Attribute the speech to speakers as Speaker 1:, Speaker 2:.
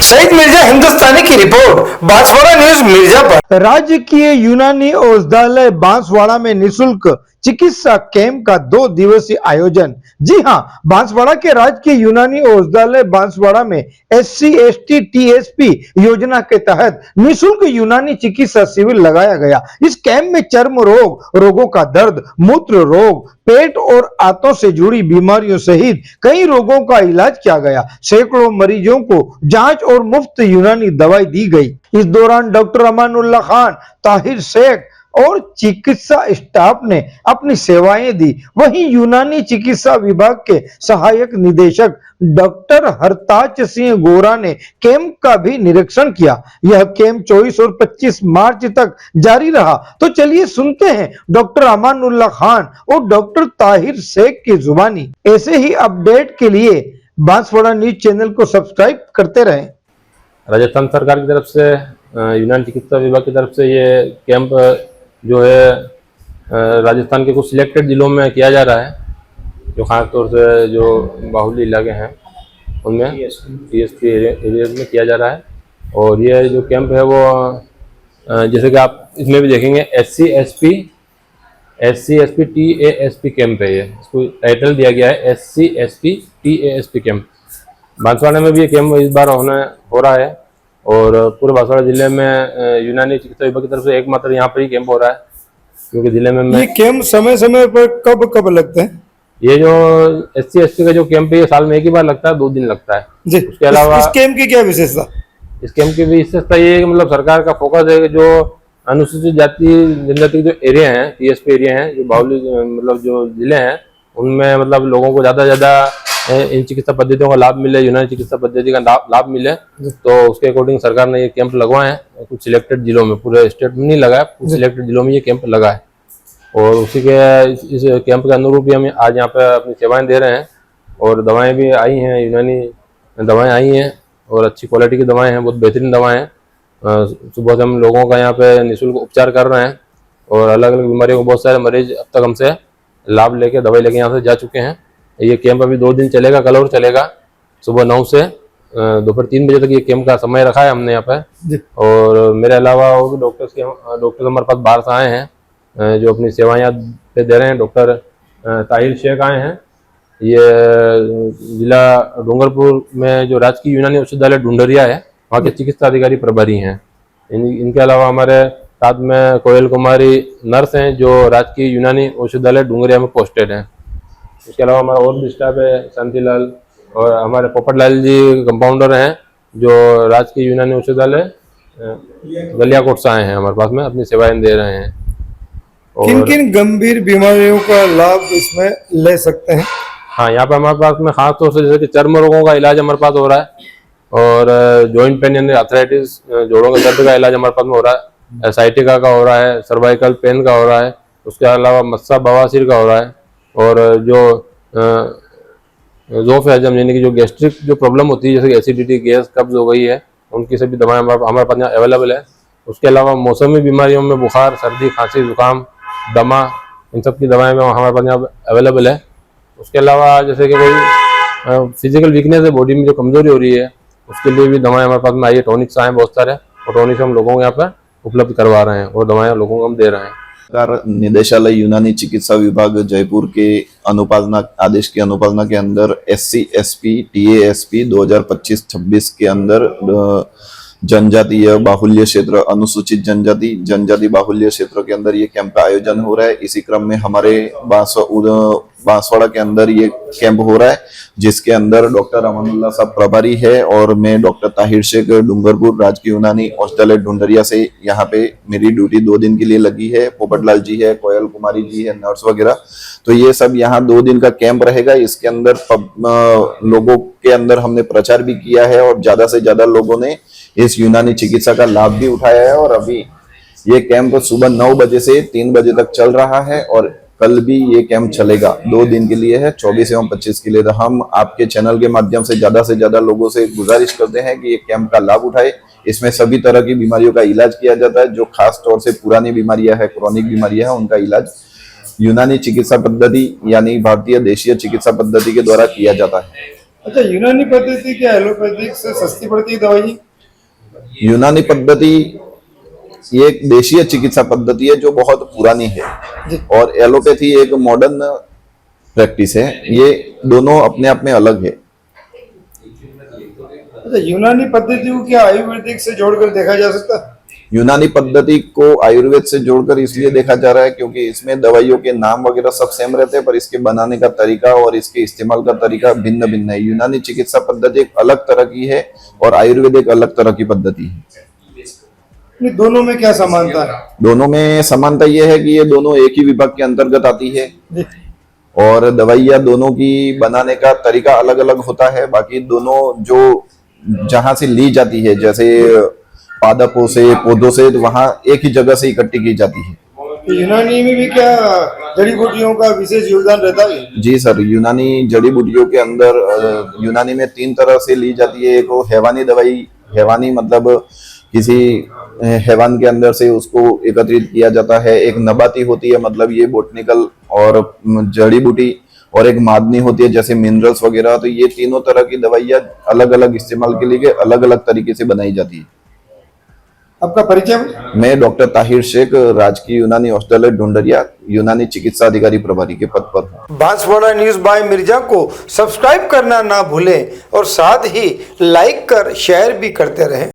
Speaker 1: सईद मिर्जा हिंदुस्तानी की report, Banswara news Mirzapur.
Speaker 2: राजकीय यूनानी औषधालय बांसवाड़ा में निशुल्क चिकित्सा कैंप का 2 दिवसीय आयोजन। जी हां, बांसवाड़ा के राजकीय यूनानी औषधालय बांसवाड़ा में SC/ST TSP योजना के तहत निशुल्क यूनानी चिकित्सा शिविर लगाया गया। इस कैंप में चर्म रोगों का दर्द, मूत्र रोग, पेट और आंतों से जुड़ी बीमारियों सहित कई रोगों का इलाज किया गया। सैकड़ों मरीजों को जांच और मुफ्त यूनानी दवाई दी गई। इस दौरान डॉक्टर अमानुल्लाह खान, ताहिर शेख और चिकित्सा स्टाफ ने अपनी सेवाएं दी। वहीं यूनानी चिकित्सा विभाग के सहायक निदेशक डॉक्टर हरताज सिंह गोरा ने कैंप का भी निरीक्षण किया। यह कैंप 24 और 25 मार्च तक जारी रहा। तो चलिए सुनते हैं डॉक्टर अमानुल्लाह खान और डॉक्टर ताहिर शेख की जुबानी। ऐसे ही अपडेट के लिए बांसवाड़ा न्यूज चैनल को सब्सक्राइब करते रहें।
Speaker 3: राजस्थान सरकार की तरफ से यूनानी चिकित्सा विभाग की तरफ से ये कैंप जो है राजस्थान के कुछ सिलेक्टेड जिलों में किया जा रहा है, जो खास तौर से जो बाहुल्य इलाके हैं उनमें TSP एरिया में किया जा रहा है। और ये जो कैंप है वो जैसे कि आप इसमें भी देखेंगे SC/SP TASP कैंप है। ये इसको टाइटल दिया गया है SC/SP TASP कैंप। बांसवाड़ा में भी ये कैंप इस बार हो रहा है और पूरे बांसवाड़ा जिले में यूनानी चिकित्सा विभाग की तरफ से एकमात्र यहाँ पर ही कैंप हो रहा है, क्योंकि जिले में
Speaker 2: ये कैंप समय समय पर कब लगते हैं?
Speaker 3: ये जो SC/ST का जो कैंप है ये साल में एक ही बार लगता है, 2 दिन लगता है
Speaker 2: जी।
Speaker 3: उसके अलावा
Speaker 2: इस कैंप की क्या विशेषता?
Speaker 3: इस कैंप की विशेषता ये है कि मतलब सरकार का फोकस है कि जो अनुसूचित जाति जनजाति के जो एरिया हैं, TSP एरिया हैं, जो बाहुल्य मतलब जो जिले हैं उनमें मतलब लोगों को ज़्यादा से ज़्यादा इन चिकित्सा पद्धतियों का लाभ मिले, यूनानी चिकित्सा पद्धति का लाभ मिले, तो उसके अकॉर्डिंग सरकार ने ये कैंप लगवाए हैं। कुछ सिलेक्टेड जिलों में, पूरे स्टेट में नहीं लगा है, कुछ सिलेक्टेड जिलों में ये कैंप लगा है। और उसी के इस कैंप के अनुरूप ही हम आज यहाँ पे अपनी सेवाएं दे रहे हैं। और दवाएं भी आई हैं, यूनानी दवाएं आई हैं और अच्छी क्वालिटी की दवाएं हैं, बहुत बेहतरीन दवाएं हैं। सुबह से हम लोगों का यहाँ पे निःशुल्क उपचार कर रहे हैं और अलग अलग बीमारियों को बहुत सारे मरीज अब तक हमसे लाभ लेके, दवाई लेके यहाँ से जा चुके हैं। ये कैंप अभी 2 दिन चलेगा, कल और चलेगा। सुबह 9 से दोपहर 3 बजे तक ये कैंप का समय रखा है हमने यहाँ पे। और मेरे अलावा और भी डॉक्टर हमारे पास बाहर से आए हैं जो अपनी सेवाएं यहाँ पे दे रहे हैं। डॉक्टर ताहिर शेख आए हैं, ये जिला डूंगरपुर में जो राजकीय यूनानी औषधालय ढूंढरिया है वहाँ के चिकित्सा अधिकारी प्रभारी हैं। इनके अलावा हमारे साथ में कोयल कुमारी नर्स हैं जो राजकीय यूनानी औषधालय डूंगरिया में पोस्टेड हैं। इसके अलावा हमारा और भी स्टाफ है, शांतिलाल और हमारे पोपटलाल जी कंपाउंडर हैं जो राजकीय यूनानी औषधालय गलियाकोट से आए हैं हमारे पास में, अपनी सेवाएं दे रहे हैं।
Speaker 2: किन किन गंभीर बीमारियों का लाभ इसमें ले सकते हैं?
Speaker 3: हाँ, यहाँ पे हमारे पास में खास तौर से जैसे कि चर्म रोगों का इलाज हमारे पास हो रहा है और जॉइंट पेन यानी आर्थराइटिस, जोड़ों के दर्द का इलाज हमारे पास में हो रहा है, साइटिका का हो रहा है, सर्वाइकल पेन का हो रहा है, उसके अलावा मस्सा बवासीर का हो रहा है। और जो ज़ोफ़ेजम यानी कि जो गैस्ट्रिक जो प्रॉब्लम होती है, जैसे कि एसिडिटी, गैस, कब्ज हो गई है, उनकी सभी दवाएं हमारे पास यहाँ अवेलेबल है। उसके अलावा मौसमी बीमारियों में बुखार, सर्दी, खांसी, जुकाम, दमा, इन सब की दवाएं हमारे पास यहाँ अवेलेबल है। उसके अलावा जैसे कि कोई फिजिकल वीकनेस है, बॉडी में जो कमजोरी हो रही है, उसके लिए भी दवाएं हमारे पास में आई है। टॉनिक्स आए बहुत सारे और टॉनिक्स हम लोगों को यहाँ पर उपलब्ध करवा रहे हैं और दवाएं लोगों को हम दे रहे हैं।
Speaker 4: निदेशालय यूनानी चिकित्सा विभाग जयपुर के अनुपालना आदेश की अनुपालना के अंदर SC/SP TASP 2025-26 के अंदर जनजातीय बाहुल्य क्षेत्र, अनुसूचित जनजाति बाहुल्य क्षेत्र के अंदर ये कैंप का आयोजन हो रहा है। इसी क्रम में हमारे बांसवाड़ा के अंदर ये कैंप हो रहा है, जिसके अंदर डॉक्टर अमानुल्लाह साहब प्रभारी है और मैं डॉक्टर ताहिर शेख डूंगरपुर राजकीय यूनानी औषधालय ढूंढरिया से यहाँ पे मेरी ड्यूटी 2 दिन के लिए लगी है। पोपटलाल जी है, कोयल कुमारी जी है, नर्स वगैरह, तो ये सब यहाँ 2 दिन का कैंप रहेगा। इसके अंदर लोगों के अंदर हमने प्रचार भी किया है और ज्यादा से ज्यादा लोगों ने इस यूनानी चिकित्सा का लाभ भी उठाया है। और अभी ये कैंप सुबह 9 बजे से 3 बजे तक चल रहा है और कल भी ये कैंप चलेगा, 2 दिन के लिए है, 24 एवं 25 के लिए। तो हम आपके चैनल के माध्यम से ज्यादा लोगों से गुजारिश करते हैं कि ये कैंप का लाभ उठाए। इसमें सभी तरह की बीमारियों का इलाज किया जाता है, जो खास तौर से पुरानी बीमारियां है, क्रॉनिक बीमारियां है, उनका इलाज यूनानी चिकित्सा पद्धति यानी भारतीय देशीय चिकित्सा पद्धति के द्वारा किया जाता है।
Speaker 2: अच्छा, यूनानी पद्धति क्या एलोपैथिक से सस्ती पड़ती है दवाई?
Speaker 4: यूनानी पद्धति ये एक देशीय चिकित्सा पद्धति है जो बहुत पुरानी है और एलोपैथी एक मॉडर्न प्रैक्टिस है। ये दोनों अपने आप में अलग है।
Speaker 2: अच्छा, यूनानी पद्धति को क्या आयुर्वेदिक से जोड़कर देखा जा सकता है?
Speaker 4: यूनानी पद्धति को आयुर्वेद से जोड़कर इसलिए देखा जा रहा है क्योंकि इसमें दवाइयों के नाम वगैरह सब सेम रहते हैं, पर इसके बनाने का तरीका और इसके इस्तेमाल का तरीका भिन्न भिन्न है। यूनानी चिकित्सा पद्धति एक अलग तरह की है और आयुर्वेद एक अलग तरह की पद्धति है।
Speaker 2: ये दोनों में क्या समानता है?
Speaker 4: दोनों में समानता यह है कि ये दोनों एक ही विभाग के अंतर्गत आती है
Speaker 2: जी।
Speaker 4: और दवाइयाँ दोनों की बनाने का तरीका अलग अलग होता है। बाकी दोनों जो जहां से ली जाती है, जैसे पादपों से, पौधों से, तो वहां एक ही जगह से इकट्ठी की जाती है।
Speaker 2: तो यूनानी में भी क्या जड़ी बूटियों का विशेष योगदान रहता है?
Speaker 4: जी सर, यूनानी जड़ी बूटियों के अंदर यूनानी में 3 तरह से ली जाती है। एक वो हैवानी दवाई, हैवानी मतलब किसी हैवान के अंदर से उसको एकत्रित किया जाता है। एक नबाती होती है, मतलब ये बोटनिकल और जड़ी बूटी, और एक मादनी होती है जैसे मिनरल्स वगैरह। तो ये तीनों तरह की दवाइयाँ अलग अलग इस्तेमाल के लिए अलग अलग तरीके से बनाई जाती है।
Speaker 2: आपका परिचय?
Speaker 4: मैं डॉक्टर ताहिर शेख, राजकीय यूनानी औषधालय ढूंढरिया, यूनानी चिकित्सा अधिकारी प्रभारी के पद पर हूँ।
Speaker 1: बांसवाड़ा न्यूज बाय मिर्जा को सब्सक्राइब करना ना भूलें और साथ ही लाइक कर शेयर भी करते रहें।